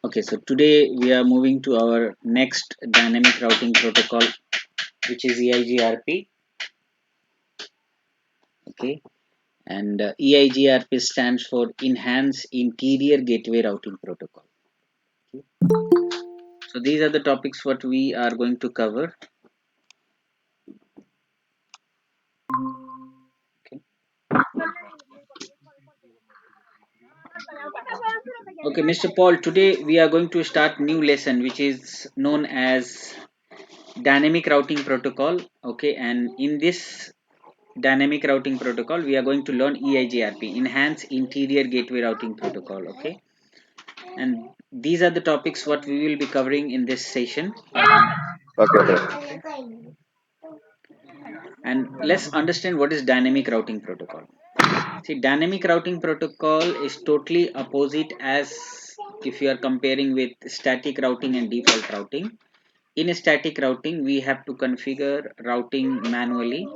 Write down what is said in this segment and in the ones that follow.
Okay, so today we are moving to our next dynamic routing protocol, which is Eigrp. Okay, and Eigrp stands for Enhanced Interior Gateway Routing Protocol. Okay. So these are the topics what we are going to cover. Okay. Okay, Mr. Paul. Today we are going to start new lesson, which is known as dynamic routing protocol. Okay, and in this dynamic routing protocol we are going to learn Eigrp, Enhanced Interior Gateway Routing Protocol. Okay, and these are the topics what we will be covering in this session. Okay, bro. And let's understand what is dynamic routing protocol. See, dynamic routing protocol is totally opposite as if you are comparing with static routing and default routing. In static routing we have to configure routing manually,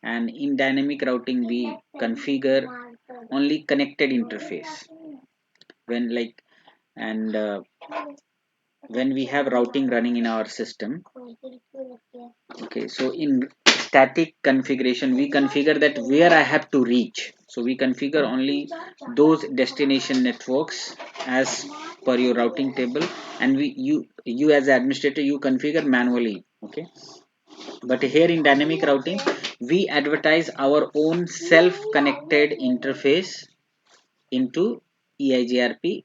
and in dynamic routing we configure only connected interface when like and when we have routing running in our system. Okay, so in static configuration we configure that where I have to reach, so we configure only those destination networks as per your routing table, and you as administrator you configure manually. Okay, but here in dynamic routing we advertise our own self connected interface into Eigrp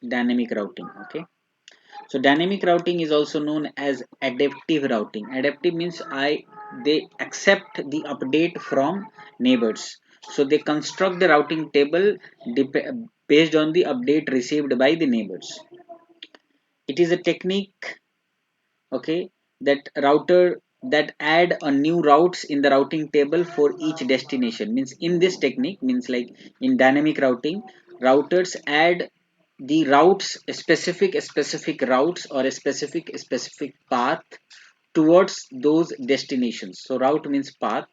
dynamic routing. Okay, so dynamic routing is also known as adaptive routing. Adaptive means they accept the update from neighbors, so they construct the routing table based on the update received by the neighbors. It is a technique, okay, that router that add a new routes in the routing table for each destination. Means in this technique, means like in dynamic routing, routers add the routes, specific routes or a specific path towards those destinations. So route means path.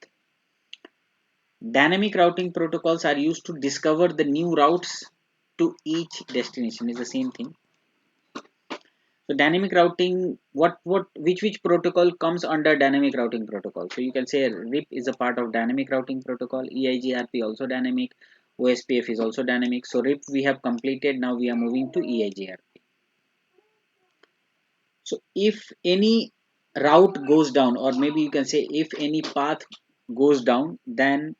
Dynamic routing protocols are used to discover the new routes to each destination. Is the same thing. So dynamic routing, which protocol comes under dynamic routing protocol? So you can say RIP is a part of dynamic routing protocol. Eigrp also dynamic. OSPF is also dynamic. So RIP we have completed. Now we are moving to Eigrp. So if any route goes down, or maybe you can say if any path goes down, then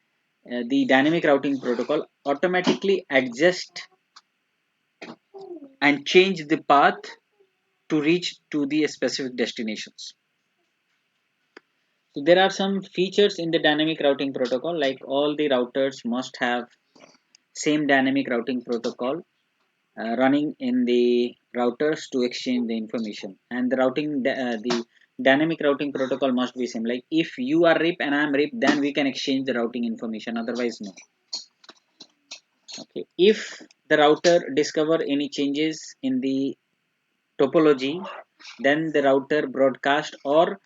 the dynamic routing protocol automatically adjust and change the path to reach to the specific destinations. So there are some features in the dynamic routing protocol, like all the routers must have same dynamic routing protocol running in the routers to exchange the information, and the dynamic routing protocol must be same. Like if you are RIP and I am RIP, then we can exchange the routing information. Otherwise, no. Okay. If the router discover any changes in the topology, then the router broadcast or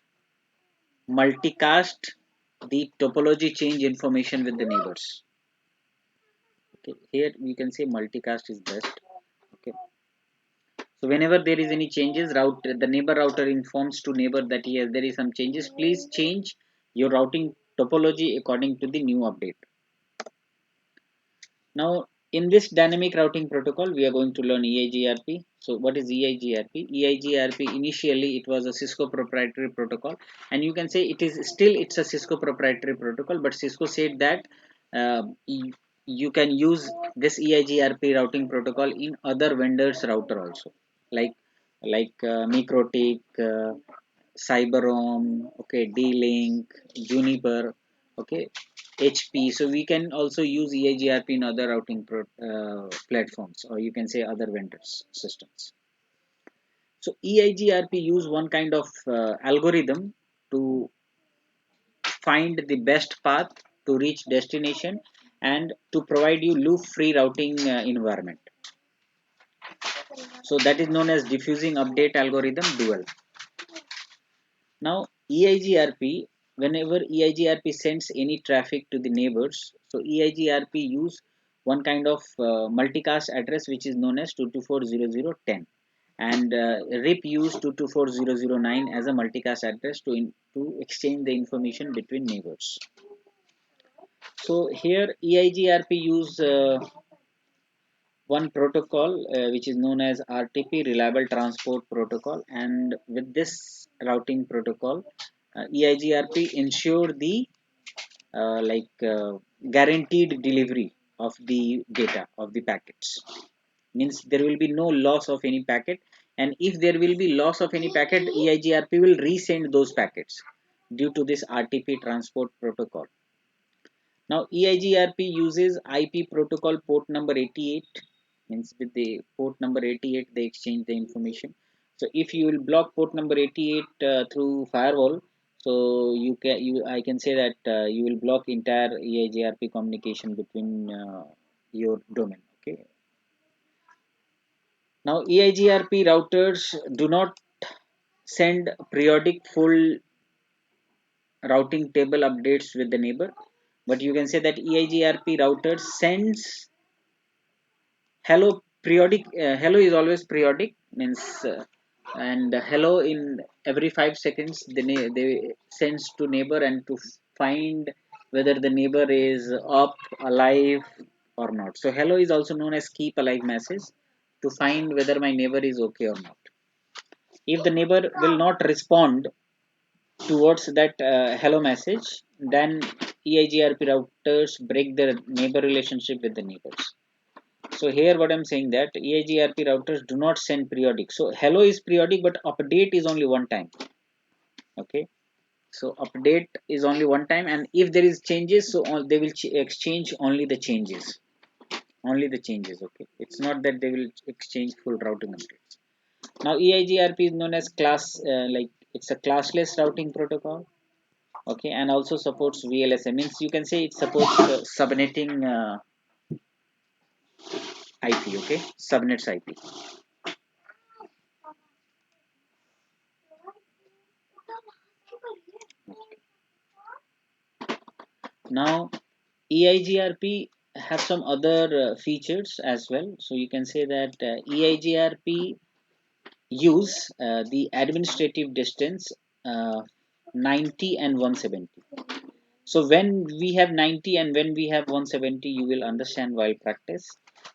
multicast the topology change information with the neighbors. Okay, here we can say multicast is best. Okay, so whenever there is any changes, the neighbor router informs to neighbor that yes, there is some changes, please change your routing topology according to the new update. Now in this dynamic routing protocol we are going to learn Eigrp. So what is Eigrp? Eigrp initially it was a Cisco proprietary protocol, and you can say it's a Cisco proprietary protocol, but Cisco said that uh, you can use this Eigrp routing protocol in other vendors router also, like Mikrotik, Cyberom, okay, D-Link, Juniper, okay, HP. So we can also use Eigrp in other routing platforms, or you can say other vendors systems. So Eigrp use one kind of algorithm to find the best path to reach destination and to provide you loop free routing environment. So that is known as diffusing update algorithm dual. Now Eigrp, whenever Eigrp sends any traffic to the neighbors, so Eigrp use one kind of multicast address which is known as 224.0.0.10. and RIP use 224009 as a multicast address to exchange the information between neighbors. So here EIGRP use one protocol which is known as RTP, Reliable Transport Protocol, and with this routing protocol, EIGRP ensure the guaranteed delivery of the data of the packets. Means there will be no loss of any packet, and if there will be loss of any packet, EIGRP will resend those packets due to this RTP transport protocol. Now EIGRP uses IP protocol port number 88, means with the port number 88 they exchange the information. So if you will block port number 88 through firewall, so I can say that you will block entire EIGRP communication between your domain. Okay. Now EIGRP routers do not send periodic full routing table updates with the neighbor, but you can say that EIGRP router sends hello periodic. Hello is always periodic, means and hello in every 5 seconds they sends to neighbor and to find whether the neighbor is up, alive or not. So hello is also known as keep alive message to find whether my neighbor is okay or not. If the neighbor will not respond towards that hello message, then EIGRP routers break the neighbor relationship with the neighbors. So here what I'm saying that EIGRP routers do not send periodic. So hello is periodic, but update is only one time. Okay. So update is only one time, and if there is changes, so they will exchange only the changes. Only the changes. Okay. It's not that they will exchange full routing updates. Now EIGRP is known as it's a classless routing protocol. Okay, and also supports VLSI. Means you can say it supports subnetting IP. Okay, subnets IP. Now EIGRP have some other features as well. So you can say that EIGRP use the administrative distance uh, 90 and 170. So when we have 90 and when we have 170, you will understand while practice.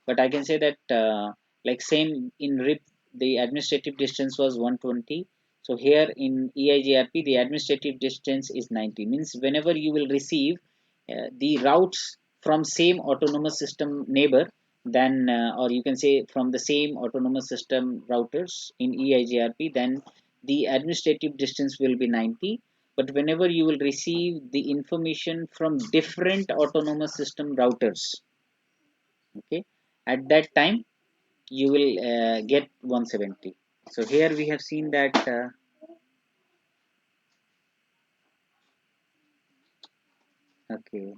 But I can say that like same in RIP, the administrative distance was 120. So here in EIGRP, the administrative distance is 90. Means whenever you will receive the routes from same autonomous system neighbor, then or you can say from the same autonomous system routers in EIGRP, then the administrative distance will be 90. But whenever you will receive the information from different autonomous system routers, okay, at that time you will get 170. So here we have seen that okay.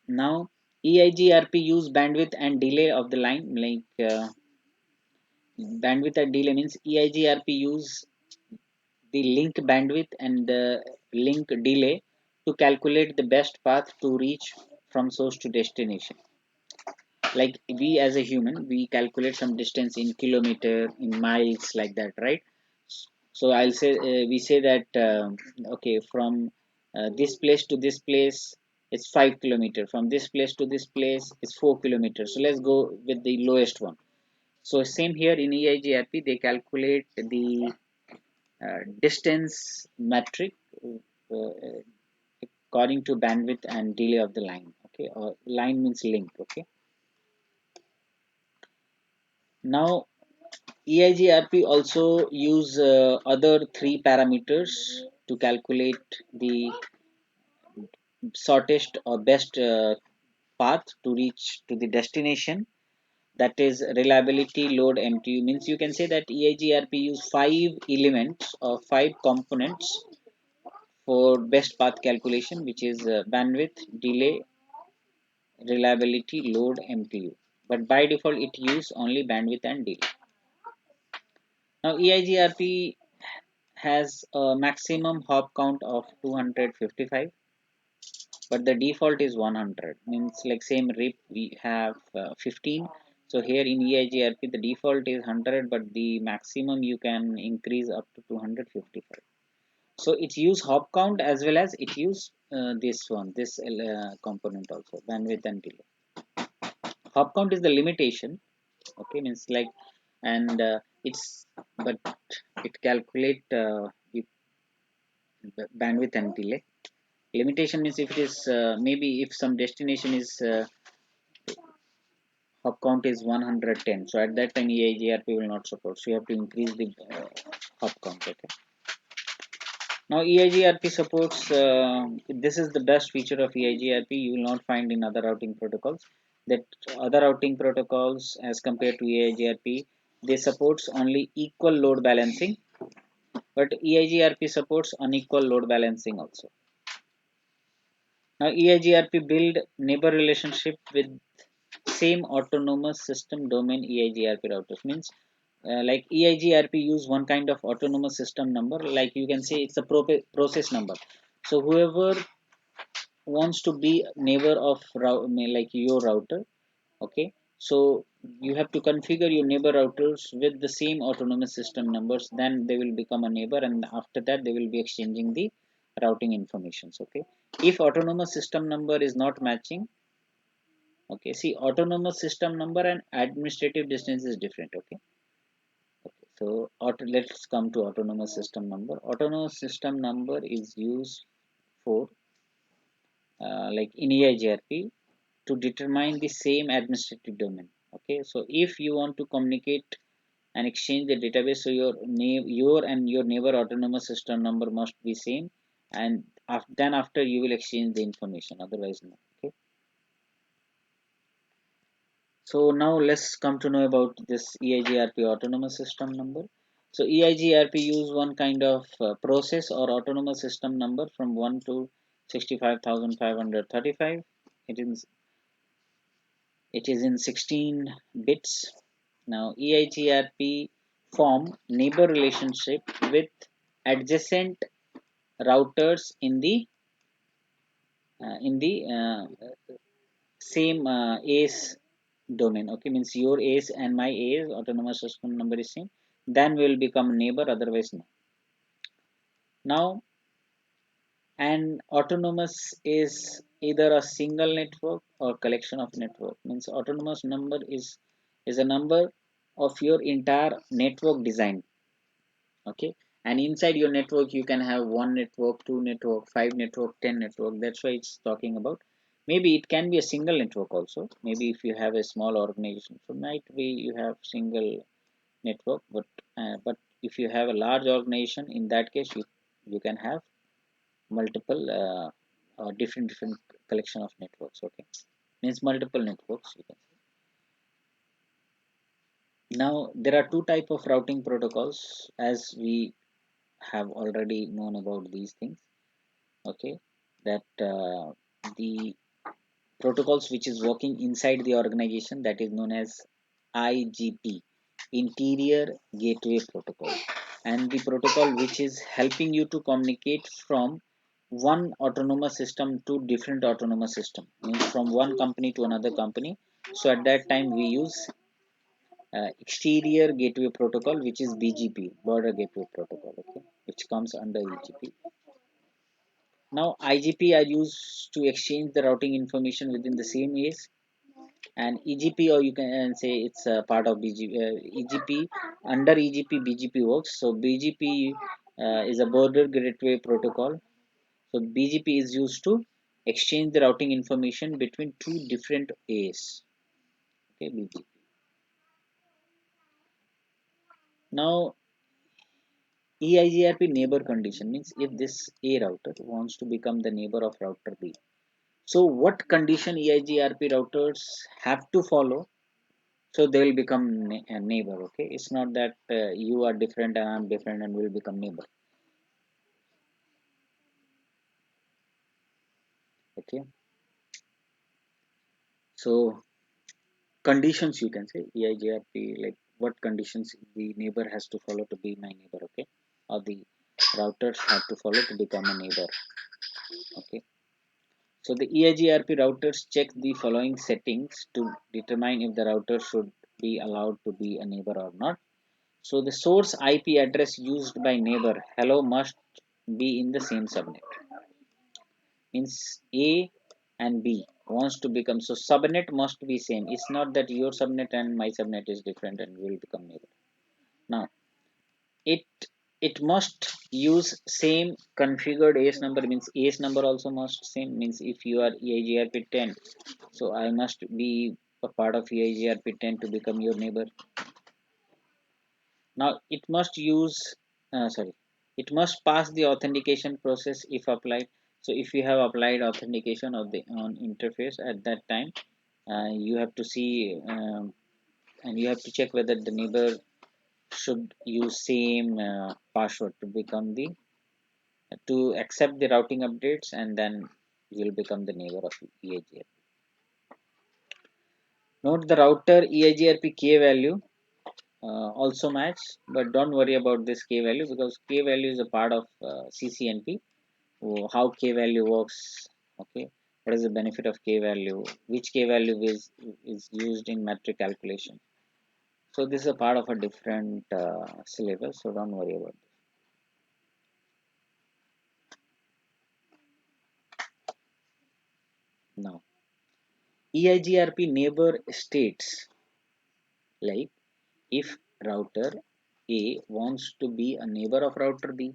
Now EIGRP use bandwidth and delay of the line, bandwidth and delay means EIGRP use the link bandwidth and the link delay to calculate the best path to reach from source to destination. Like we as a human, we calculate some distance in kilometer, in miles, like that, right? So I'll say we say that okay, from this place to this place it's 5 kilometers, from this place to this place it's 4 kilometers. So let's go with the lowest one. So same here in EIGRP, they calculate the distance metric according to bandwidth and delay of the line. Okay, or line means link. Okay. Now EIGRP also use other three parameters to calculate the shortest or best path to reach to the destination. That is reliability, load, MTU. Means you can say that EIGRP use 5 elements or 5 components for best path calculation, which is bandwidth, delay, reliability, load, MTU. But by default, it use only bandwidth and delay. Now EIGRP has a maximum hop count of 255, but the default is 100. Means like same RIP we have 15. So here in EIGRP the default is 100, but the maximum you can increase up to 255. So it use hop count as well as it use this component also, bandwidth and delay. Hop count is the limitation, okay, means like, and it's, but it calculate the bandwidth and delay. Limitation means if it is maybe if some destination is hop count is 110, so at that time EIGRP will not support, so you have to increase the hop count. Okay, now EIGRP supports this is the best feature of EIGRP, you will not find in other routing protocols. That other routing protocols as compared to EIGRP, they supports only equal load balancing, but EIGRP supports unequal load balancing also. Now EIGRP build neighbor relationship with same autonomous system domain EIGRP routers, means like EIGRP use one kind of autonomous system number, like you can say it's a process number. So whoever wants to be neighbor of like your router, okay, so you have to configure your neighbor routers with the same autonomous system numbers, then they will become a neighbor, and after that they will be exchanging the routing informations. Okay, if autonomous system number is not matching, okay, see, autonomous system number and administrative distance is different. Okay, okay, so let's come to autonomous system number. Autonomous system number is used for like in EIGRP to determine the same administrative domain. Okay, so if you want to communicate and exchange the database, so your and your neighbor autonomous system number must be same, and then after you will exchange the information, otherwise no. Okay, so now let's come to know about this EIGRP autonomous system number. So EIGRP use one kind of process or autonomous system number from 1 to 65,535. It is in 16 bits. Now EIGRP form neighbor relationship with adjacent routers in the same ACE domain. Okay, means your ACE and my ACE autonomous system number is same. Then we will become neighbor. Otherwise, no. Now, an autonomous is either a single network or collection of network. Means autonomous number is a number of your entire network design. Okay, and inside your network you can have one network, two network, five network, 10 network. That's why it's talking about. Maybe it can be a single network also. Maybe if you have a small organization, so might be you have single network, but if you have a large organization, in that case you can have multiple different collection of networks. Okay, means multiple networks you can say. Now there are two type of routing protocols, as we have already known about these things. Okay, that the protocols which is working inside the organization, that is known as IGP, Interior Gateway Protocol, and the protocol which is helping you to communicate from one autonomous system to different autonomous system, means from one company to another company. So at that time we use Exterior Gateway Protocol, which is BGP, Border Gateway Protocol. Okay, which comes under EGP. Now IGP are used to exchange the routing information within the same ACE, and EGP, or you can say it's a part of BGP. EGP, under EGP BGP works. So BGP is a Border Gateway Protocol. So BGP is used to exchange the routing information between two different ACE. Okay, BGP. Now EIGRP neighbor condition means if this A router wants to become the neighbor of router B. So what condition EIGRP routers have to follow, so they will become a neighbor. Okay, it's not that you are different and I'm different and will become neighbor. Okay, so conditions, you can say EIGRP, like what conditions the neighbor has to follow to be my neighbor. Okay, or the routers have to follow to become a neighbor. Okay, so the EIGRP routers check the following settings to determine if the router should be allowed to be a neighbor or not. So the source IP address used by neighbor hello must be in the same subnet. Means A and B wants to become, so subnet must be same. It's not that your subnet and my subnet is different and will become neighbor. Now it it must use same configured AS number, means AS number also must same, means if you are Eigrp 10, so I must be a part of Eigrp 10 to become your neighbor. Now it must use sorry, it must pass the authentication process if applied. So if you have applied authentication of the on interface at that time, you have to see and you have to check whether the neighbor should use same password to become the to accept the routing updates, and then you will become the neighbor of Eigrp. Note the router Eigrp key value also match, but don't worry about this k value because k value is a part of CCNP. How k value works, okay, what is the benefit of k value, which k value is used in metric calculation. So this is a part of a different syllabus, so don't worry about this. Now Eigrp neighbor states, like if router A wants to be a neighbor of router B,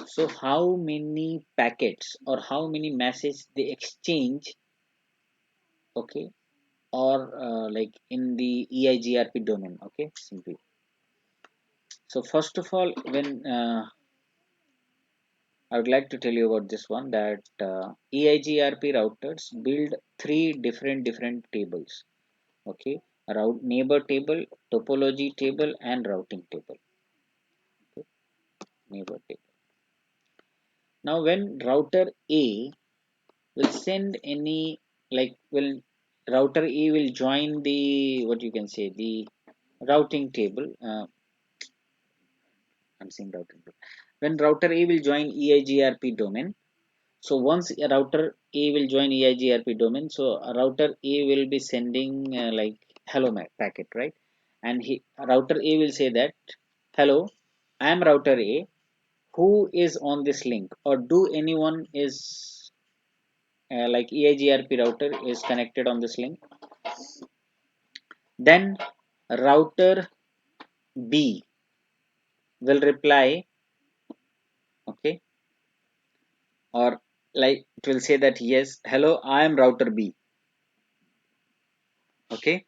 so how many packets or how many messages they exchange, okay, or like in the Eigrp domain, okay, simply. So first of all, when I would like to tell you about this one, that Eigrp routers build three different tables, okay, route neighbor table, topology table, and routing table, okay, neighbor table. Now when router A will send any, like will router A will join the, what you can say, the routing table. I'm saying routing table. When router A will join Eigrp domain, so once a router A will join Eigrp domain, so a router A will be sending like hello packet, right? And router A will say that hello, I am router A. Who is on this link, or do anyone is like Eigrp router is connected on this link? Then router B will reply, okay, or like it will say that yes, hello, I am router B, okay.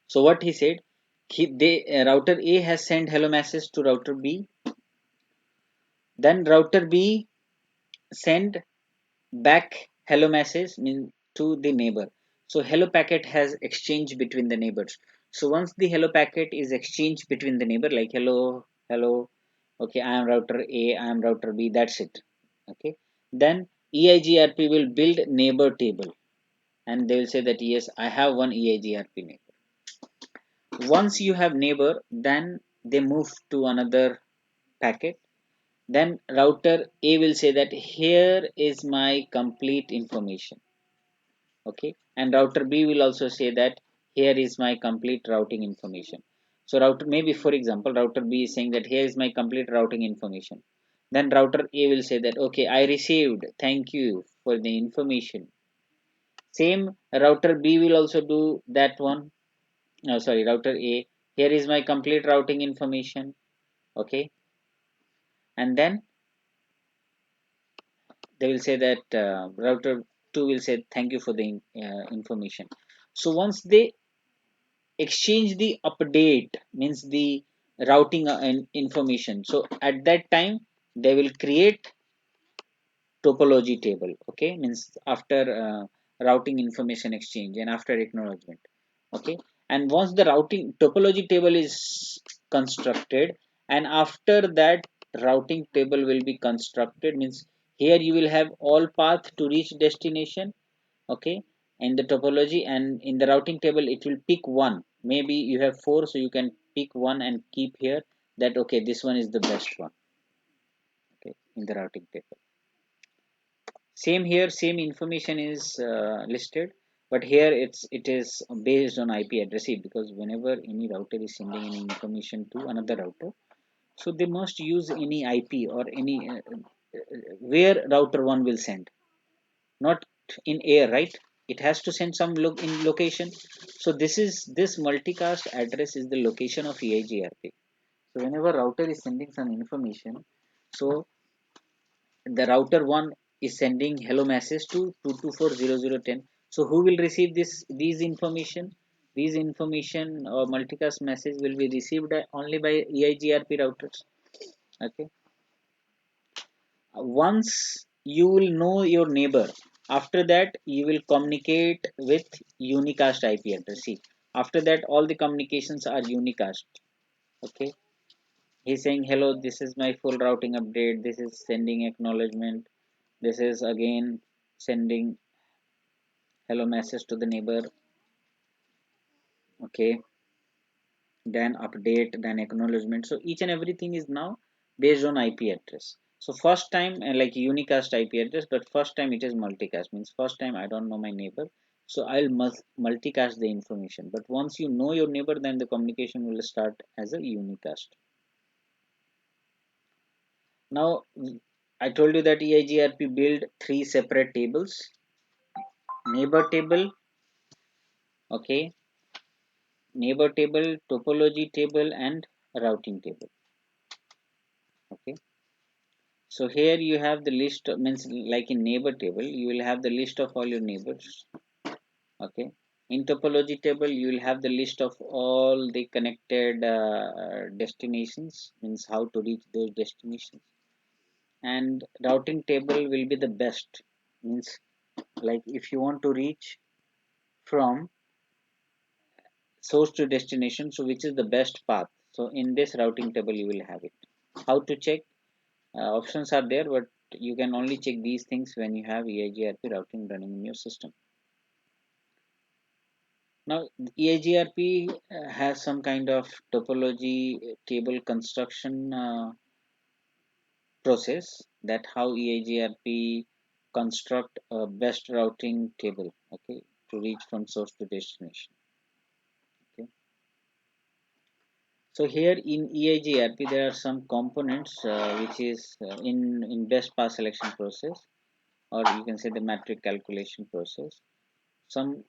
So what he said, router A has sent hello message to router B, then router B send back hello message mean to the neighbor. So hello packet has exchanged between the neighbors. So once the hello packet is exchanged between the neighbor, like hello, hello, okay, I am router A, I am router B, that's it, okay. Then Eigrp will build neighbor table, and they will say that yes, I have one Eigrp neighbor. Once you have neighbor, then they move to another packet. Then router A will say that here is my complete information, okay, and router B will also say that here is my complete routing information. So router, maybe for example, router B is saying that here is my complete routing information. Then router A will say that okay, I received, thank you for the information. Same router B will also do that one. Sorry, router A, here is my complete routing information, okay, and then they will say that router 2 will say thank you for the information. So once they exchange the update, means the routing information, so at that time they will create topology table, okay, means after routing information exchange and after acknowledgement, okay. And once the routing topology table is constructed, and after that routing table will be constructed, means here you will have all path to reach destination, okay, in the topology, and in the routing table it will pick one. Maybe you have four, so you can pick one and keep here that okay, this one is the best one, okay, in the routing table. Same here, same information is listed. but here it is based on IP address. Because whenever any router is sending any information to another router, so they must use any IP or any where router 1 will send, not in air, right? It has to send some in location. So this multicast address is the location of EIGRP. So whenever router is sending some information, so the router 1 is sending hello message to 224.0.0.10. So who will receive these information? These information or multicast message will be received only by EIGRP routers. Okay. Once you will know your neighbor, after that you will communicate with unicast IP address. See, after that all the communications are unicast. Okay. He's saying hello, this is my full routing update, this is sending acknowledgement, this is again sending hello message to the neighbor. Okay, then update, then acknowledgement. So each and everything is now based on IP address. So first time like unicast IP address, but first time it is multicast, means first time I don't know my neighbor, so I'll multicast the information. But once you know your neighbor, then the communication will start as a unicast. Now I told you that EIGRP build 3 separate tables: neighbor table, okay, neighbor table, topology table, and routing table. Okay, so here you have the list, means like in neighbor table you will have the list of all your neighbors. Okay, in topology table you will have the list of all the connected destinations, means how to reach those destinations. And routing table will be the best, means like if you want to reach from source to destination, so which is the best path. So in this routing table you will have it. How to check? Options are there, but you can only check these things when you have EIGRP routing running in your system. Now EIGRP has some kind of topology table construction process, that how EIGRP construct a best routing table, okay, to reach from source to destination. Okay. So here in EIGRP there are some components which is in best path selection process, or you can say the metric calculation process. Some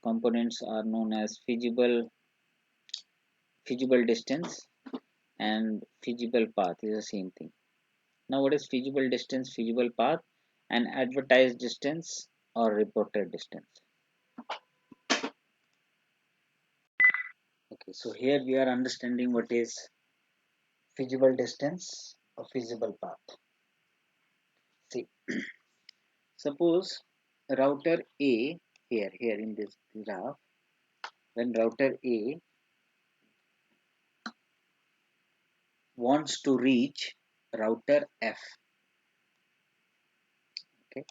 components are known as feasible distance and feasible path is the same thing. Now what is feasible distance, feasible path, and advertised distance or reported distance? Okay, so here we are understanding what is feasible distance or feasible path. See, suppose router A, here in this graph, when router A wants to reach router F. Okay,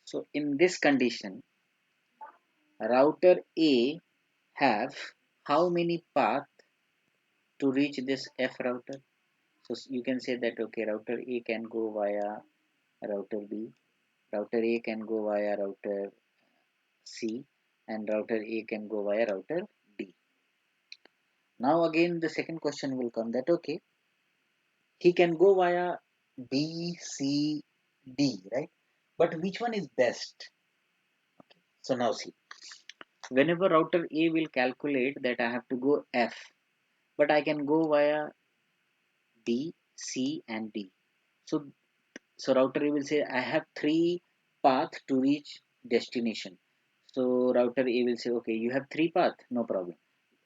so in this condition, router A have how many paths to reach this F router? So you can say that okay, router A can go via router B, router A can go via router C, and router A can go via router D. Now again the second question will come, that okay, he can go via B, C, D, right? But which one is best? Okay. So now see, whenever router A will calculate that I have to go F, but I can go via B, C, and D. So router A will say I have 3 paths to reach destination. So router A will say okay, you have 3 paths, no problem.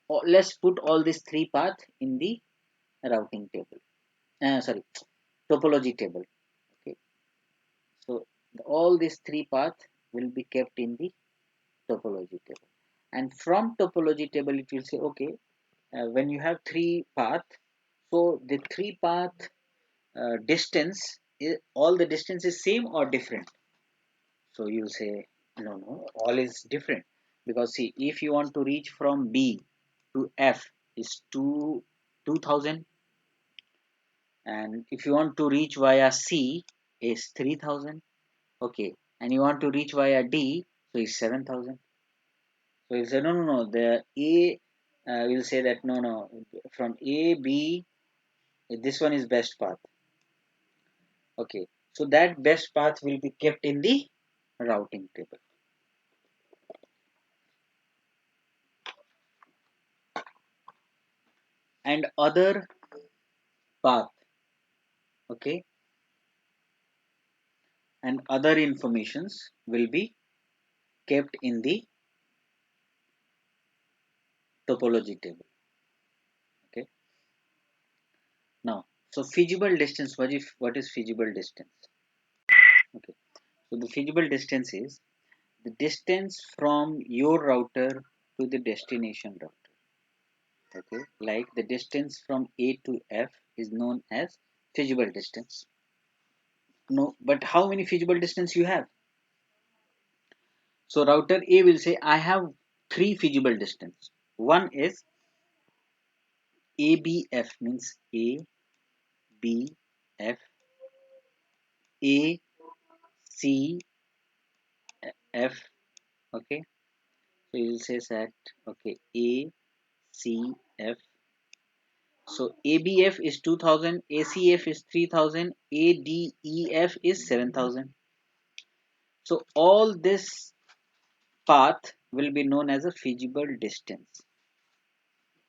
Let's put all these 3 paths in the routing table. Sorry, topology table. Okay, so all these 3 paths will be kept in the topology table, and from topology table it will say okay, when you have 3 paths, so the 3 path distance is, all the distance is same or different. So you say no, all is different, because see, if you want to reach from B to F is 2000, and if you want to reach via C is 3000. Okay, and you want to reach via D, So it's 7,000. So he'll say, no, no, no, the A will say that no, no, from A, B, this one is best path. Okay, so that best path will be kept in the routing table. And other path, okay, and other informations will be kept in the topology table. Okay, now, so feasible distance, what is feasible distance? Okay, so the feasible distance is the distance from your router to the destination router. Okay, like the distance from A to F is known as feasible distance. No, but how many feasible distance you have? So router A will say I have three feasible distance. One is ABF, means A B F, A C F. Okay, so you will say that, okay, A C F. So ABF is 2000, ACF is 3000, ADEF is 7000. So all this path will be known as a feasible distance.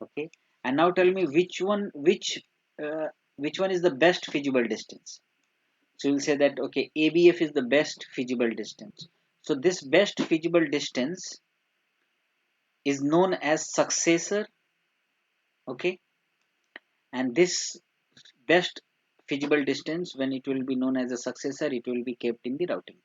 Okay, and now tell me uh, which one is the best feasible distance. So you'll say that, okay, ABF is the best feasible distance. So this best feasible distance is known as successor. Okay, and this best feasible distance, when it will be known as a successor, it will be kept in the routing table.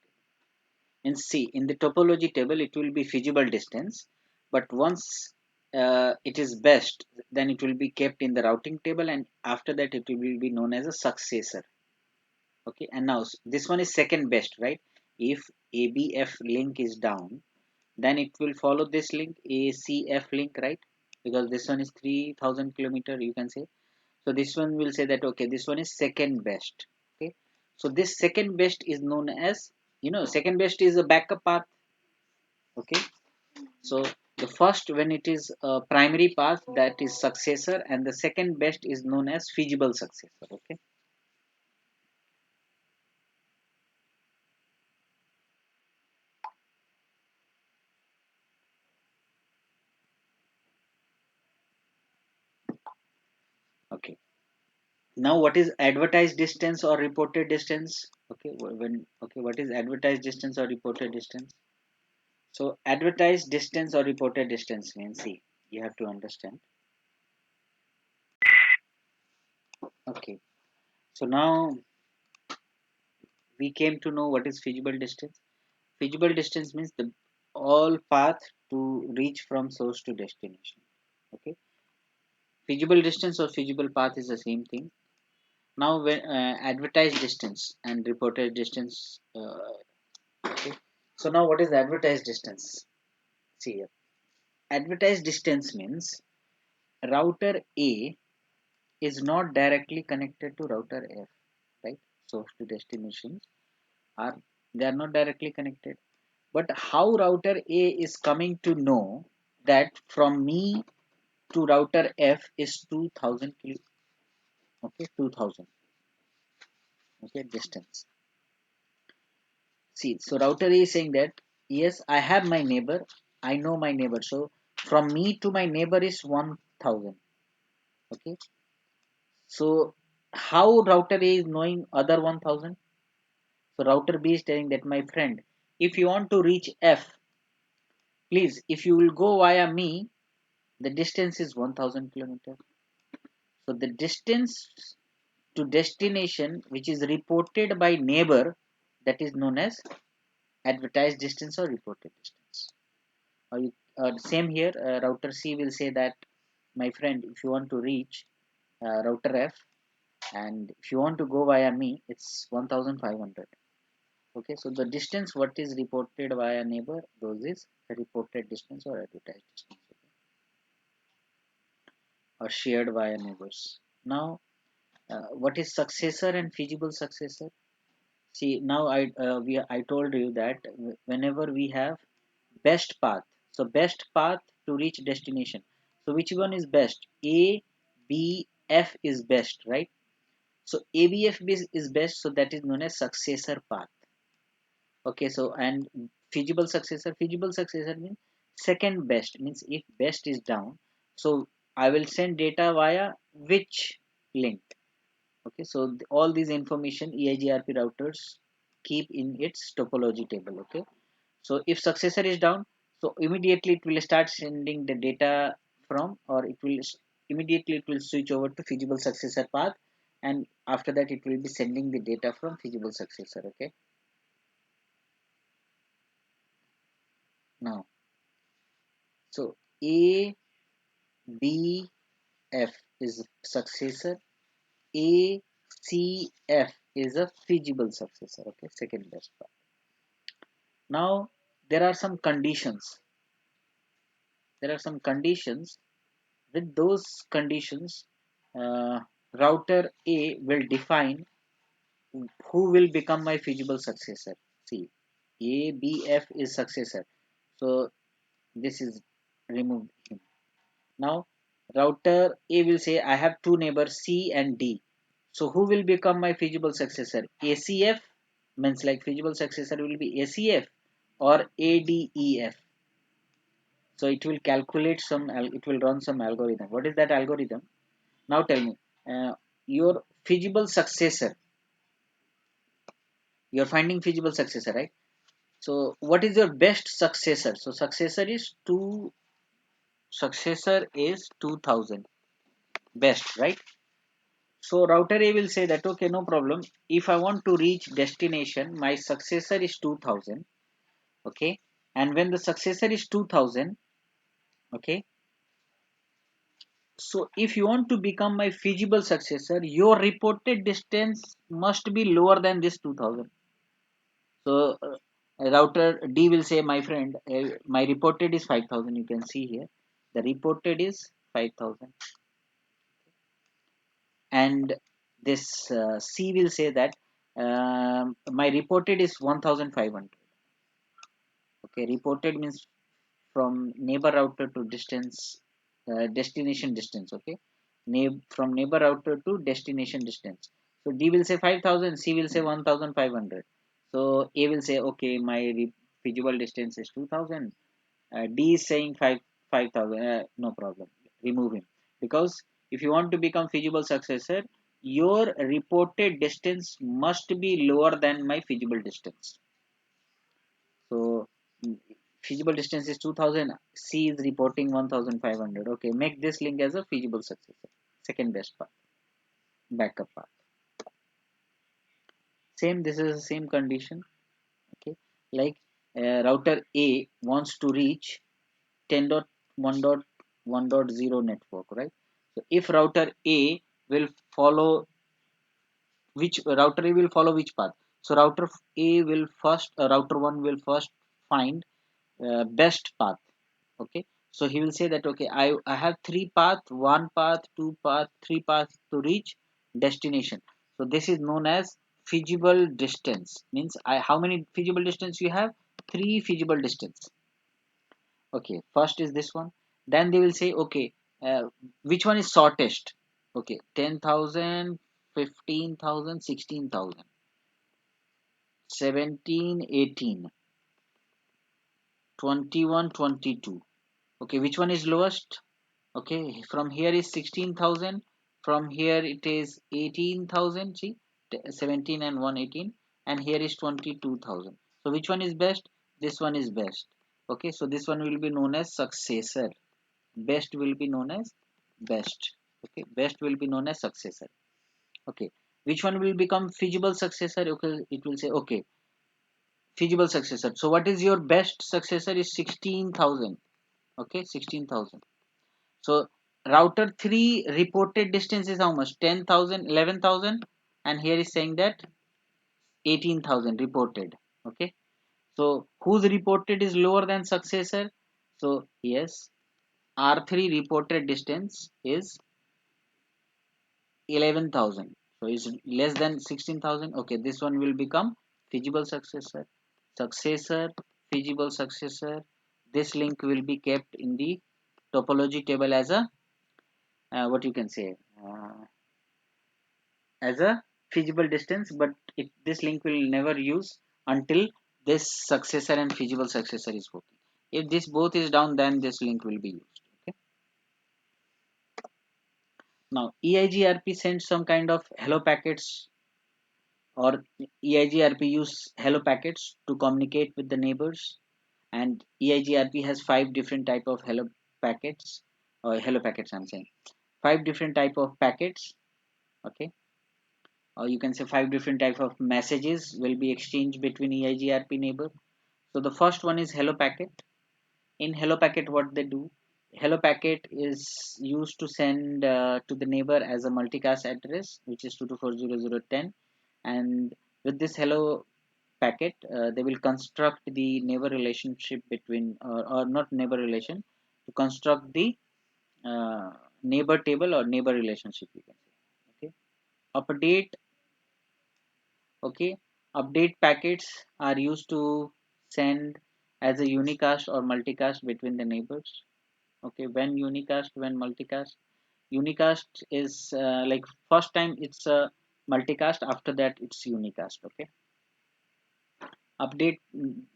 And see, in the topology table it will be feasible distance, but once it is best, then it will be kept in the routing table, and after that it will be known as a successor. Okay, and now this one is second best, right? If ABF link is down, then it will follow this link, ACF link, right? Because this one is 3000 kilometer, you can say. So this one will say that, okay, this one is second best. Okay, so this second best is known as, second best is a backup path. Okay, so the first, when it is a primary path, that is successor, and the second best is known as feasible successor. Okay, okay. Now what is advertised distance or reported distance? Okay, what is advertised distance or reported distance? So advertised distance or reported distance means, see, you have to understand. Okay, so now we came to know what is feasible distance. Feasible distance means the all path to reach from source to destination. Okay, feasible distance or feasible path is the same thing. Now when advertised distance and reported distance. Okay, so now what is advertised distance? See here, advertised distance means router A is not directly connected to router F, right? Source to destinations are, they are not directly connected. But how router A is coming to know that from me to router F is 2000 kilo, okay, 2000, okay, distance. See, so router A is saying that, yes, I have my neighbor, I know my neighbor. So from me to my neighbor is 1000. Okay, so how router A is knowing other 1000? So router B is telling that, my friend, if you want to reach F, please, if you will go via me, the distance is 1000 kilometers. So the distance to destination which is reported by neighbor, that is known as advertised distance or reported distance. Same here, router C will say that, my friend, if you want to reach router F, and if you want to go via me, it's 1500. Okay, so the distance what is reported via neighbor, those is reported distance or advertised distance, okay, or shared via neighbors. Now what is successor and feasible successor? See, now I told you that whenever we have best path. So best path to reach destination. So which one is best? A, B, F is best, right? So ABF is best, so that is known as successor path. Okay, so and feasible successor means second best, means if best is down, so I will send data via which link. Okay, so all these information EIGRP routers keep in its topology table. Okay, so if successor is down, so immediately it will start sending the data from, or immediately it will switch over to feasible successor path, and after that it will be sending the data from feasible successor. Okay, now so A, B, F is successor, A, C, F is a feasible successor. Okay, second best path. Now there are some conditions. There are some conditions. With those conditions, router A will define who will become my feasible successor. See, A, B, F is successor. So this is removed him. Now router A will say I have two neighbors C and D. So who will become my feasible successor? ACF means like feasible successor will be ACF or ADEF. So it will calculate some, it will run some algorithm. What is that algorithm? Now tell me, your feasible successor, you're finding feasible successor, right? So what is your best successor? So successor is 2000 best, right? So router A will say that okay, no problem. If I want to reach destination, my successor is 2000. Okay, and when the successor is 2000, okay, so if you want to become my feasible successor, your reported distance must be lower than this 2000. So router D will say, my friend, my reported is 5000. You can see here, the reported is 5000, and this C will say that my reported is 1500. Okay, reported means from neighbor router to distance, destination distance. Okay, from neighbor router to destination distance. So D will say 5000, C will say 1500. So A will say okay, my feasible distance is 2000. D is saying 5000. No problem, remove him, because if you want to become feasible successor, your reported distance must be lower than my feasible distance. So feasible distance is 2000, C is reporting 1500. Okay, make this link as a feasible successor, second best path, backup path. Same, this is the same condition. Okay, like router A wants to reach 10.1.1.0 network, right? So if router A will follow which router A will follow which path? So router A will first, router 1 will first find best path. Okay, so he will say that okay, I have three path, one path, two path, three paths to reach destination. So this is known as feasible distance, means how many feasible distance you have? Three feasible distance. Okay, first is this one, then they will say okay, which one is shortest? Okay, 10,000, 15,000, 16,000, 17, 18, 21, 22. Okay, which one is lowest? Okay, from here is 16,000, from here it is 18,000. See, 17 and 118, and here is 22,000. So which one is best? This one is best. Okay, so this one will be known as successor, best will be known as best. Okay, best will be known as successor. Okay, which one will become feasible successor? Okay, it will say okay, feasible successor. So what is your best successor is 16,000. Okay, 16,000. So router 3 reported distance is how much? 10,000, 11,000, and here is saying that 18,000 reported. Okay, so whose reported is lower than successor? So yes, R3 reported distance is 11,000, so is less than 16,000. Okay, this one will become feasible successor, successor, feasible successor, this link will be kept in the topology table as a what you can say, as a feasible distance, but this link will never use until this successor and feasible successor is working. If this both is down, then this link will be used. Okay. Now EIGRP sends some kind of hello packets, or EIGRP use hello packets to communicate with the neighbors, and EIGRP has 5 different type of hello packets, or hello packets I'm saying, 5 different type of packets. Okay, or you can say 5 different type of messages will be exchanged between EIGRP neighbor. So the first one is hello packet. In hello packet, what they do, hello packet is used to send to the neighbor as a multicast address, which is 2240010, and with this hello packet, they will construct the neighbor relationship between, or not neighbor relation, to construct the neighbor table or neighbor relationship, you can say. Okay, update. Okay, update packets are used to send as a unicast or multicast between the neighbors. Okay, when unicast, when multicast. Unicast is like first time it's a multicast, after that it's unicast. Okay, update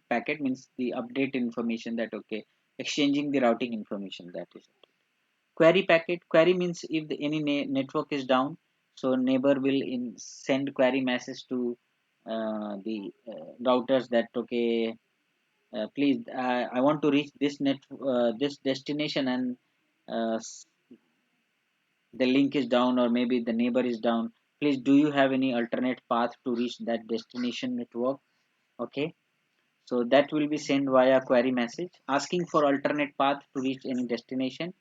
packet means the update information, that okay, exchanging the routing information, that is it. Query packet, query means if any network is down, so neighbor will send query message to the routers, that okay, please, I want to reach this destination, and uh, the link is down, or maybe the neighbor is down, please do you have any alternate path to reach that destination network. Okay, so that will be sent via query message asking for alternate path to reach any destination.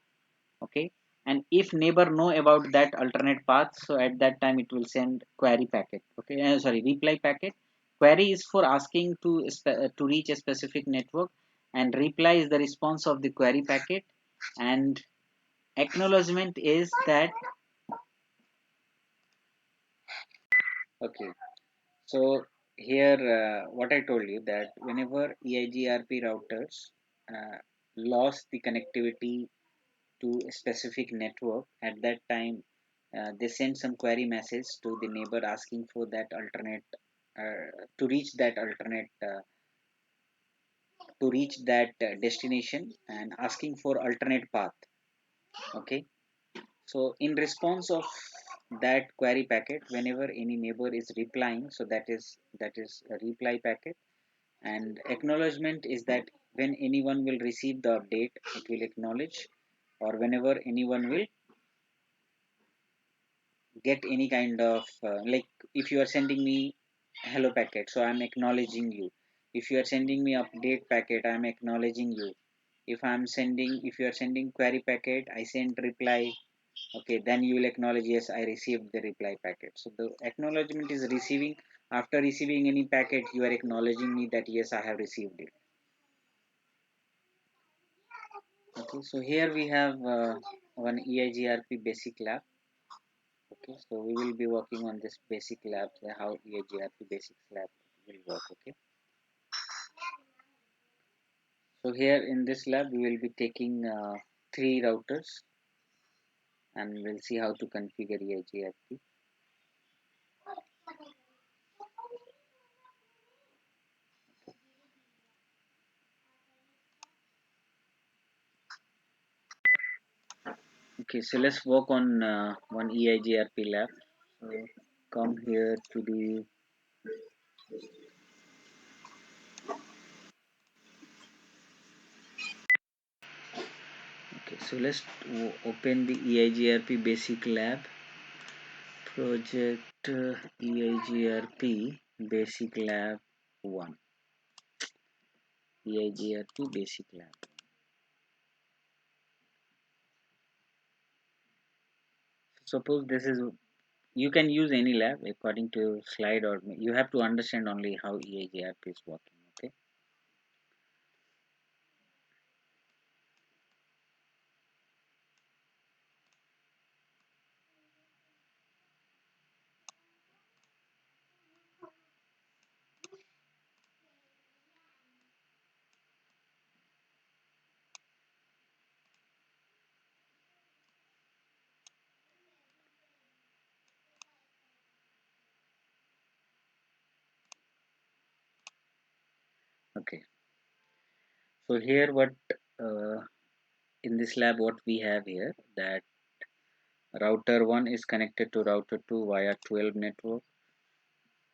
Okay, and if neighbor know about that alternate path, so at that time it will send query packet. Okay, sorry, reply packet. Query is for asking to reach a specific network, and reply is the response of the query packet, and acknowledgement is that. Okay, so here what I told you, that whenever EIGRP routers uh, lost the connectivity to a specific network, at that time they send some query message to the neighbor asking for that alternate, to reach that alternate, to reach that destination, and asking for alternate path. Okay, so in response of that query packet, whenever any neighbor is replying, so that is a reply packet. And acknowledgement is that when anyone will receive the update, it will acknowledge, or whenever anyone will get any kind of like, if you are sending me hello packet, so I'm acknowledging you. If you are sending me update packet, I'm acknowledging you. If you are sending query packet, I send reply. Okay, then you will acknowledge, yes, I received the reply packet. So the acknowledgement is receiving. After receiving any packet, you are acknowledging me that yes, I have received it. Okay, so here we have one EIGRP basic lab. Okay, so we will be working on this basic lab, how EIGRP basic lab will work. Okay, so here in this lab we will be taking 3 routers, and we'll see how to configure EIGRP. Okay, so let's work on one EIGRP lab. So come here to the, okay, so let's open the EIGRP basic lab project, EIGRP basic lab 1, EIGRP basic lab. Suppose this is, you can use any lab according to slide, or you have to understand only how EIGRP is working. Okay, Okay, so here what uh, in this lab what we have here, that router 1 is connected to router 2 via 12 network,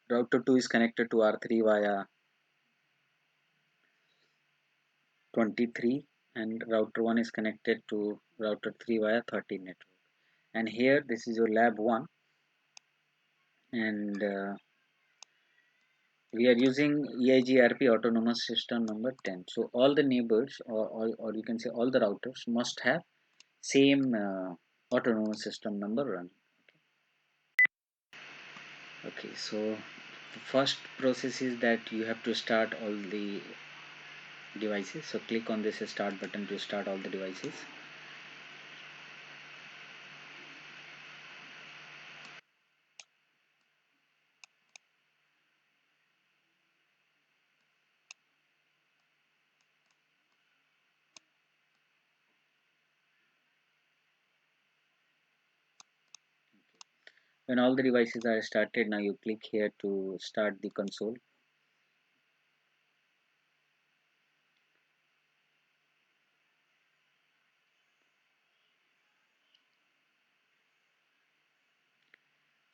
router 2 is connected to R3 via 23, and router 1 is connected to router 3 via 13 network. And here this is your lab 1, and we are using Eigrp autonomous system number 10. So all the neighbors, or you can say all the routers must have same autonomous system number run. Okay, so the first process is that you have to start all the devices. So click on this start button to start all the devices. When all the devices are started, now you click here to start the console.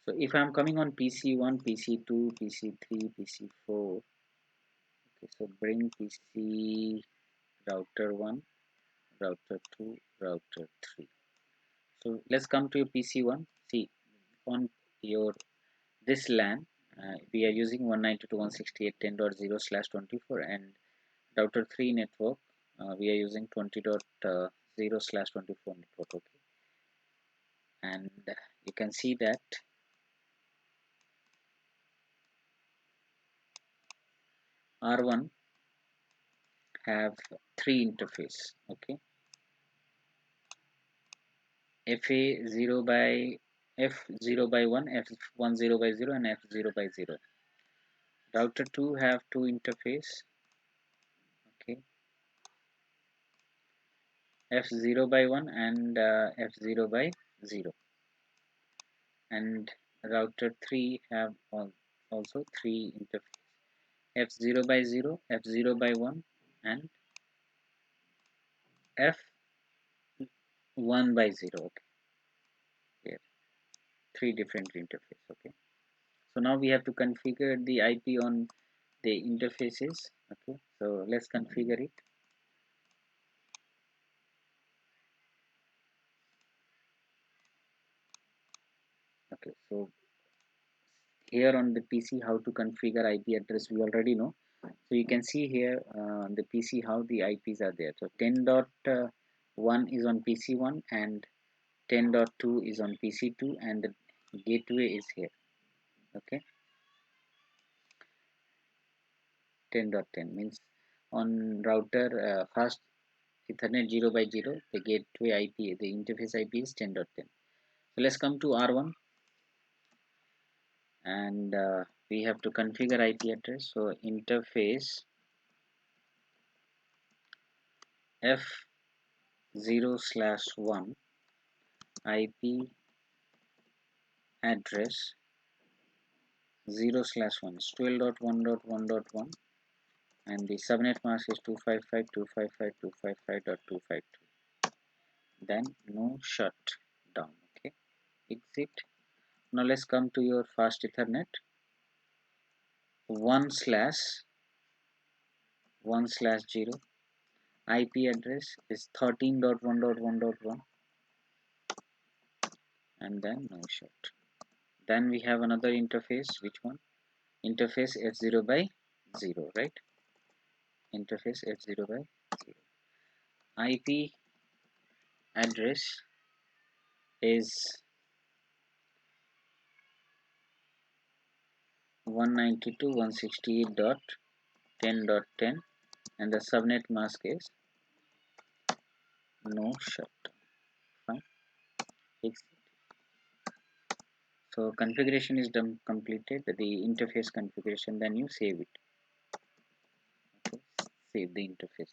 So if I'm coming on PC1, PC2, PC3, PC4, okay, so bring PC router 1, router 2, router 3. So let's come to your PC1. See, on your this LAN, we are using 192.168.10.0/24, and router 3 network, we are using 20.0/24 network. Okay, and you can see that R1 have three interface. Okay, FA0 by F0 by 1, F10 by 0, and F0 by 0. Router 2 have two interface. Okay, F0 by 1 and F0 by 0, and router 3 have also three interface, F0 by 0, F0 by 1, and F1 by 0. Okay, here three different interface. Okay, so now we have to configure the IP on the interfaces. Okay, so let's configure it. Okay, so here on the PC how to configure IP address we already know. So you can see here on the PC how the IPs are there. So 10.1 is on PC1 and 10.2 is on PC2, and the gateway is here. Okay, 10.10 means on router fast Ethernet 0 by 0, the gateway IP, the interface IP is 10.10. So let's come to R1, and we have to configure IP address. So interface F0/1 IP address 0/1 is 12.1.1.1, and the subnet mask is 255.255.255.252. Then no shutdown. Okay, exit. Now let's come to your fast Ethernet. 1/1/0 IP address is 13.1.1.1, and then no shut. Then we have another interface. Which one? Interface F0 by 0, right? Interface F0 by 0. IP address is 192.168.10.10, and the subnet mask is no shut. Fine. Exit. So configuration is done, completed the interface configuration. Then you save it. Okay. Save the interface.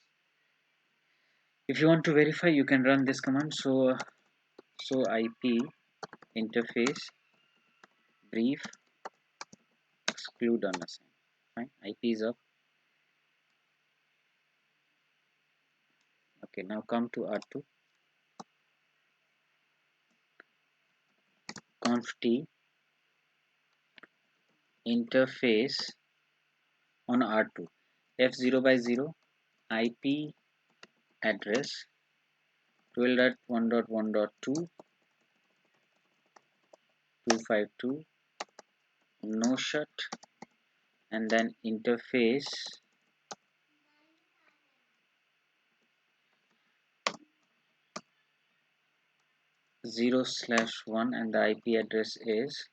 If you want to verify, you can run this command. So IP interface brief exclude unassigned. Fine. IP is up. Okay, now come to R2. Conf t interface on R2 F0/0 IP address 12.1.1.2 no shut, and then interface 0/1, and the IP address is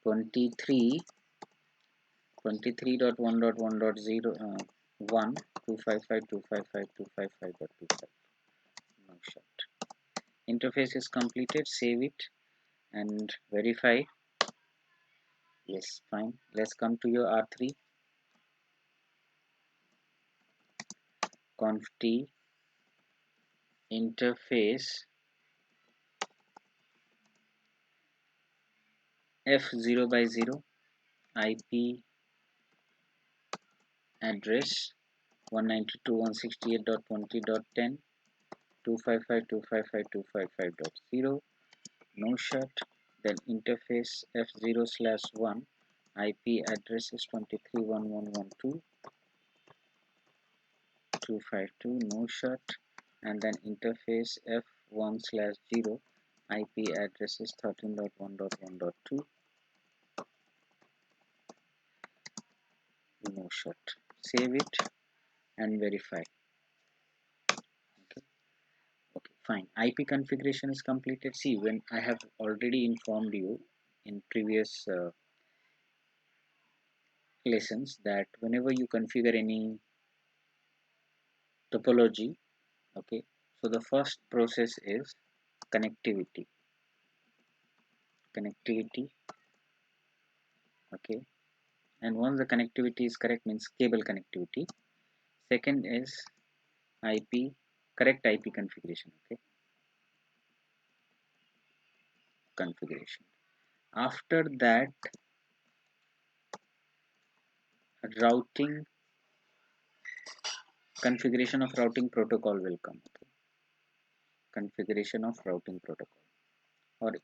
23.1.1.0 1.255.255.255. No shut. Interface is completed. Save it and verify. Yes, fine. Let's come to your R3. Conf t interface F0/0 IP address 192.168.20.10 255.255.255.0 no shut. Then interface F0/1 IP address is 23.1.1.1.2 no shut, and then interface F1/0 IP address is 13.1.1.2 no shut. Save it and verify. Okay, fine. IP configuration is completed. See, when I have already informed you in previous lessons that whenever you configure any topology, okay, so the first process is connectivity. Okay, and once the connectivity is correct, means cable connectivity. Second is IP, correct IP configuration. Okay, configuration. After that, routing configuration of routing protocol will come. Okay? Configuration of routing protocol, or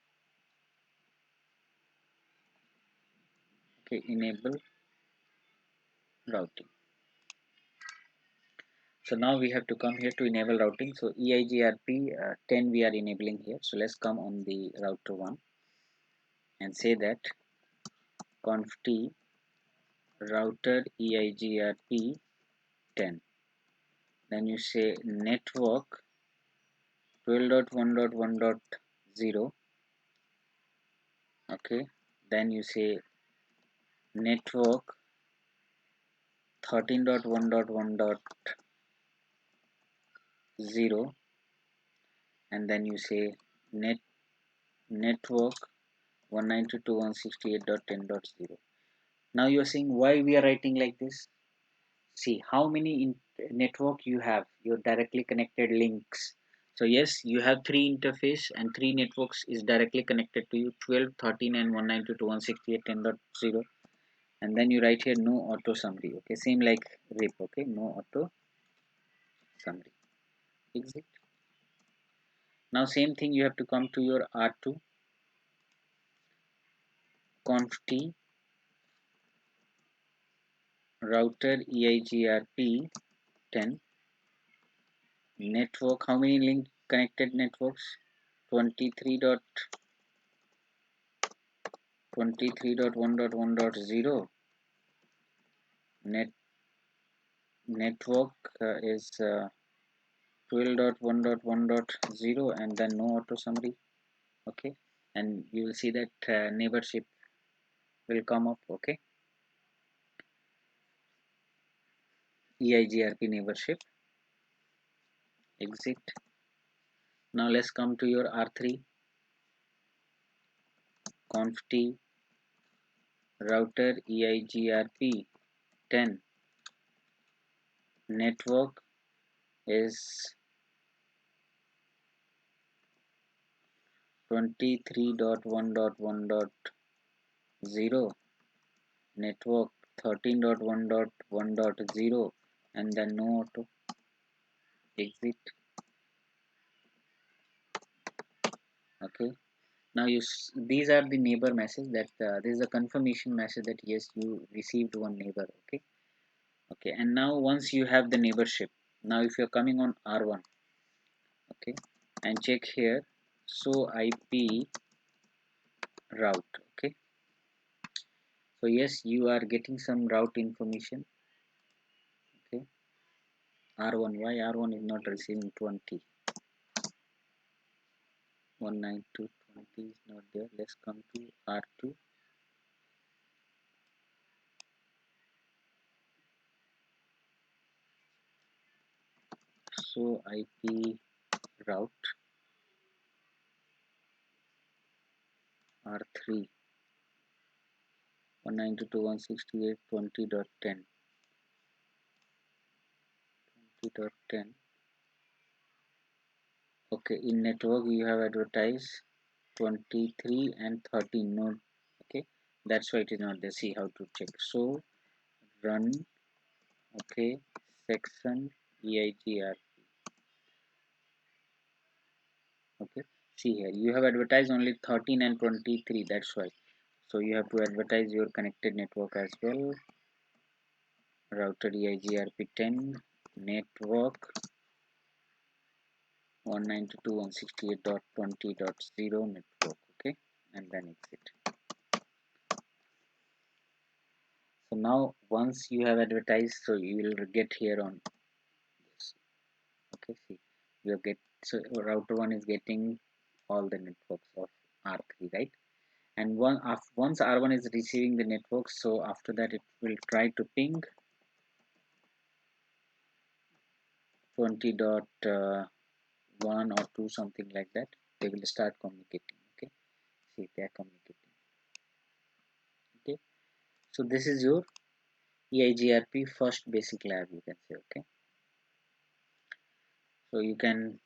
okay, enable routing. So now we have to come here to enable routing. So Eigrp 10 we are enabling here. So let's come on the router 1 and say that conf t router Eigrp 10. Then you say network 12.1.1.0. Okay. Then you say network 13.1.1.0, and then you say network 192.168.10.0. Now you are saying why we are writing like this. See how many network you have, your directly connected links. So yes, you have 3 interface and 3 networks is directly connected to you, 12, 13 and 192.168.10.0. and then you write here no auto summary. Okay, same like RIP. Okay, no auto summary. Exit. Now same thing, you have to come to your R2 conf t router Eigrp 10 network. How many link connected networks? 23.1.1.0. network is 12.1.1.0, and then no auto summary. Okay, and you will see that neighborship will come up. Okay, Eigrp neighborship. Exit. Now let's come to your R3 conf t router Eigrp 10 network is 23.1.1.0 network 13.1.1.0, and then no auto. Exit. Okay, now these are the neighbor message that this is a confirmation message that yes, you received one neighbor. Okay, okay, and now once you have the neighborship, now if you're coming on R1, okay, and check here, so IP route. Okay, so yes, you are getting some route information. Okay, R1, why R1 is not receiving 20? 192.20 is not there. Let's come to R2. So IP route R3 192.168.20.10 20.10. Okay, in network you have advertised 23 and 13 node. Okay, that's why it is not there. See how to check. So run, okay, section Eigrp. Okay, see here you have advertised only 13 and 23, that's why. So you have to advertise your connected network as well. Router Eigrp 10 network 192.168.20.0 network. Okay, and then exit. So now once you have advertised, so you will get here on this. Okay, see, you get, so router 1 is getting all the networks of R3, right? And once R1 is receiving the network, so after that it will try to ping 20.1 or 2, something like that. They will start communicating. Okay, see, they are communicating. Okay, so this is your Eigrp first basic lab, you can say. Okay, so you can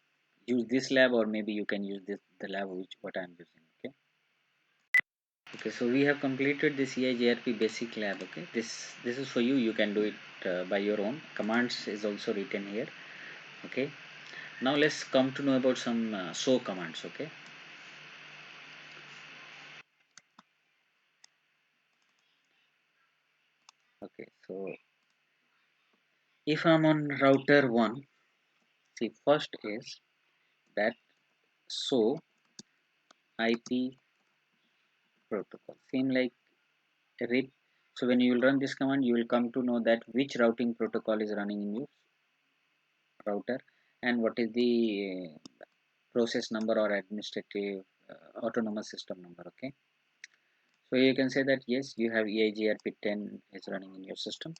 use this lab, or maybe you can use the lab which what I am using. Okay, okay, so we have completed this Eigrp basic lab. Okay, this is for you. You can do it by your own. Commands is also written here. Okay, now let's come to know about some show commands. Okay, okay, so if I'm on router 1, see, first is that show IP protocol, same like rip. So when you will run this command, you will come to know that which routing protocol is running in your router and what is the process number or administrative autonomous system number. Okay, so you can say that yes, you have Eigrp 10 is running in your system,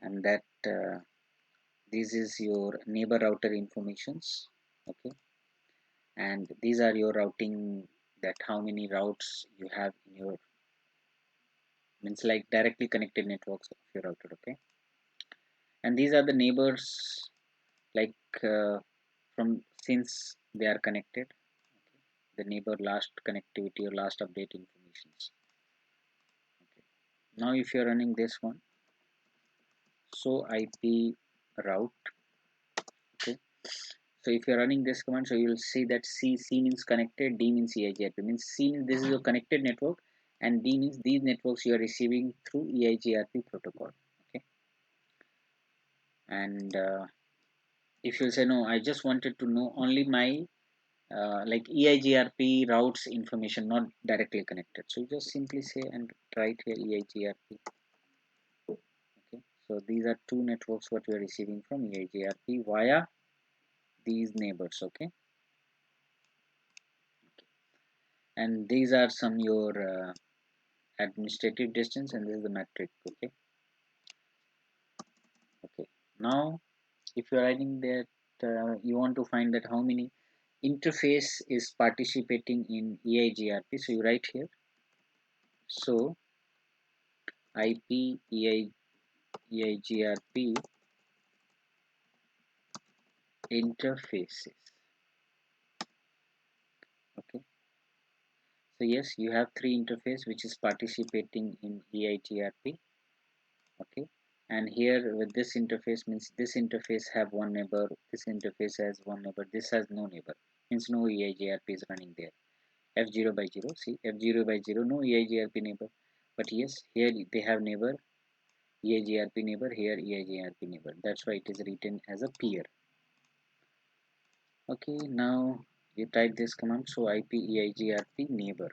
and that this is your neighbor router informations. Okay, and these are your routing, that how many routes you have in your, means like directly connected networks of your router. Okay, and these are the neighbors, like from since they are connected. Okay, the neighbor last connectivity or last update informations. Okay, now if you're running this one, so IP route. Okay, so if you're running this command, so you'll see that C means connected, D means Eigrp, means C means this is your connected network, and D means these networks you are receiving through Eigrp protocol. Okay, and if you say no, I just wanted to know only my like Eigrp routes information, not directly connected, so you just simply say and write here Eigrp. Okay, so these are two networks what we are receiving from Eigrp via these neighbors. Okay, and these are some your administrative distance, and this is the metric. Okay, okay, now if you are writing that you want to find that how many interface is participating in Eigrp, so you write here, so IP Eigrp interfaces. Okay, so yes, you have three interface which is participating in Eigrp. Okay, and here with this interface means this interface have one neighbor, this interface has one neighbor, this has no neighbor, means no EIGRP is running there. F0 by 0, see F0 by 0, no EIGRP neighbor, but yes, here they have neighbor, EIGRP neighbor, here EIGRP neighbor, that's why it is written as a peer. Okay, now you type this command, so IP EIGRP neighbor.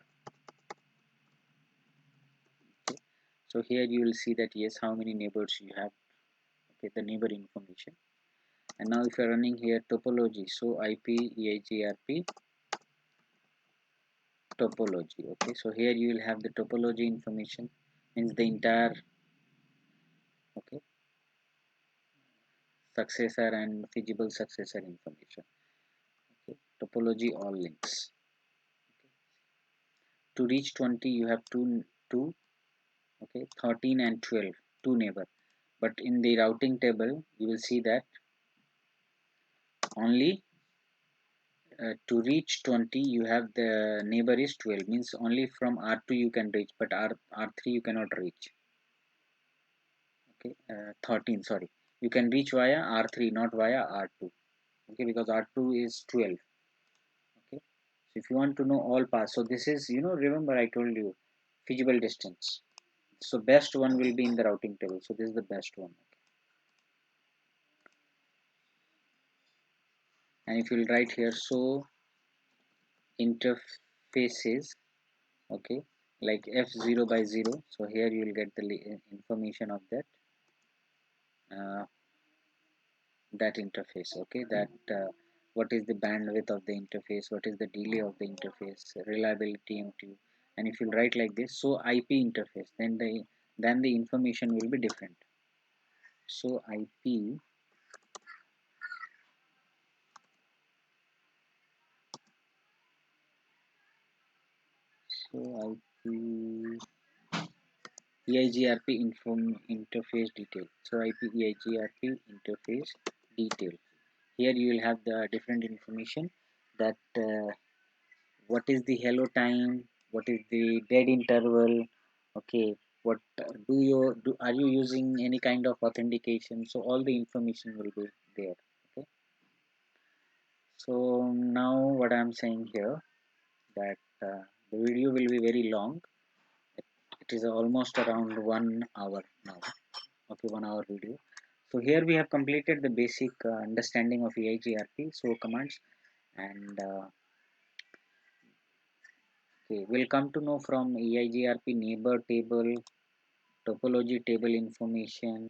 Okay, so here you will see that yes, how many neighbors you have, okay, the neighbor information. And now if you are running here topology, so IP EIGRP topology. Okay, so here you will have the topology information, means the entire, okay, successor and feasible successor information. Okay, topology all links. Okay. To reach 20 you have two, okay, 13 and 12, two neighbor, but in the routing table you will see that only to reach 20 you have the neighbor is 12, means only from R2 you can reach, but R3 you cannot reach. Okay, 13, sorry, you can reach via R3, not via R2. Okay, because R2 is 12. Okay, so if you want to know all paths, so this is, remember I told you feasible distance, so best one will be in the routing table, so this is the best one. Okay. And if you will write here, so interfaces, okay, like F0 by 0, so here you will get the information of uh, that interface. Okay, that what is the bandwidth of the interface, what is the delay of the interface, reliability, MTU. And if you write like this, so IP interface, then the information will be different. So IP, so IP EIGRP interface detail, so IP EIGRP interface detail. Here you will have the different information, that what is the hello time, what is the dead interval, okay, what are you using any kind of authentication, so all the information will be there. Okay, so now what I'm saying here, that the video will be very long. It is almost around 1 hour now. Okay, 1 hour video. So here we have completed the basic understanding of EIGRP, so commands, and okay, we'll come to know from EIGRP neighbor table, topology table information,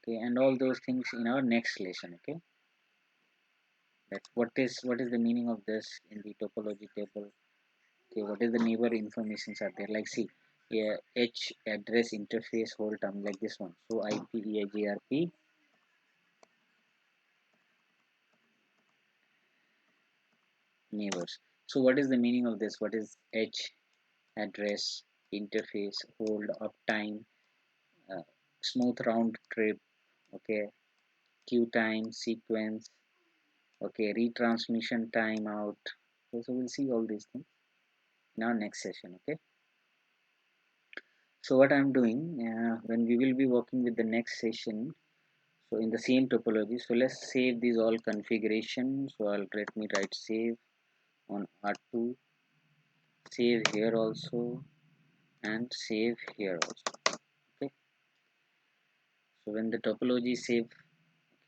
okay, and all those things in our next lesson. Okay, that what is the meaning of this in the topology table. Okay, what is the neighbor informations are there? Like see, yeah, H address interface whole term like this one. So IP EIGRP neighbors. So what is the meaning of this? What is H address interface hold uptime, uh, smooth round trip, okay, queue time sequence, okay, retransmission timeout. Okay, so we'll see all these things in our next session. Okay, so what I'm doing, when we will be working with the next session, so in the same topology, so let's save these all configurations. So let me write save on R2, save here also, and save here also. Okay, so when the topology is saved,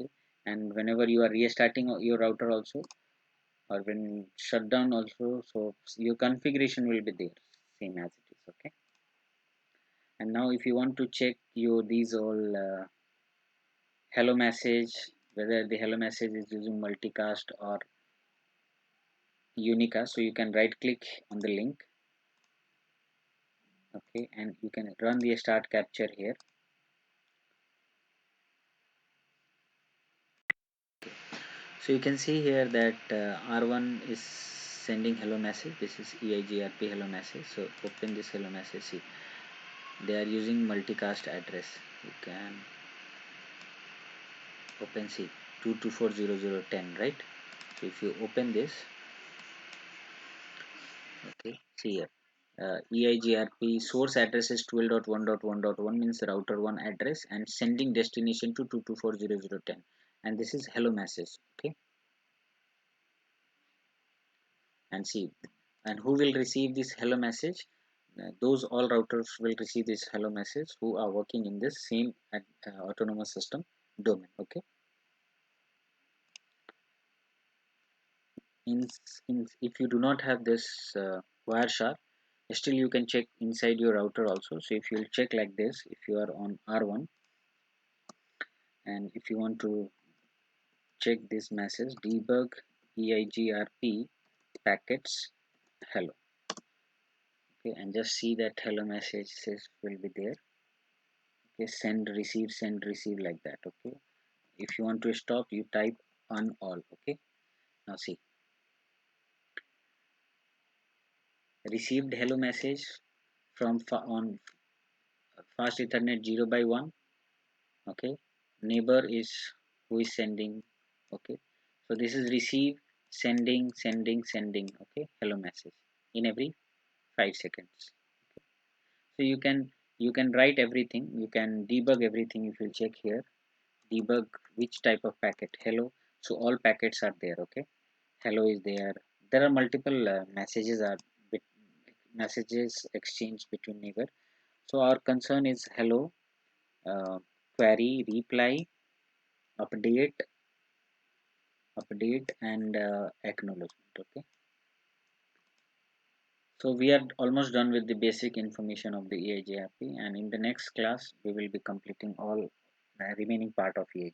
okay, and whenever you are restarting your router also, or when shut down also, so your configuration will be there same as it is. Okay, and now if you want to check your these all hello message, whether the hello message is using multicast or unicast, so you can right click on the link, okay, and you can run the start capture here. So you can see here that R1 is sending hello message. This is EIGRP hello message. So open this hello message. See, they are using multicast address. You can open, see, 2240010, right? So if you open this, okay, see here, Eigrp source address is 12.1.1.1 means router 1 address and sending destination to 224.0.0.10, and this is hello message. Okay, and see, and who will receive this hello message? Those all routers will receive this hello message who are working in this same autonomous system domain. Okay, if you do not have this Wireshark, still you can check inside your router also. So if you will check like this, if you are on R1 and if you want to check this message, debug eigrp packets hello. Okay, and just see that hello messages will be there. Okay, send receive like that. Okay, if you want to stop, you type on all. Okay, now see, received hello message from on fast ethernet 0 by 1. Okay, neighbor is who is sending. Okay, so this is receive, sending. Okay, hello message in every 5 seconds. So you can write everything, you can debug everything. If you check here, debug which type of packet hello, so all packets are there. Okay, hello is there. There are multiple messages exchanged between neighbor. So our concern is hello, uh, query, reply, update and acknowledgement. Okay, so we are almost done with the basic information of the EIGRP, and in the next class we will be completing all the remaining part of EIGRP.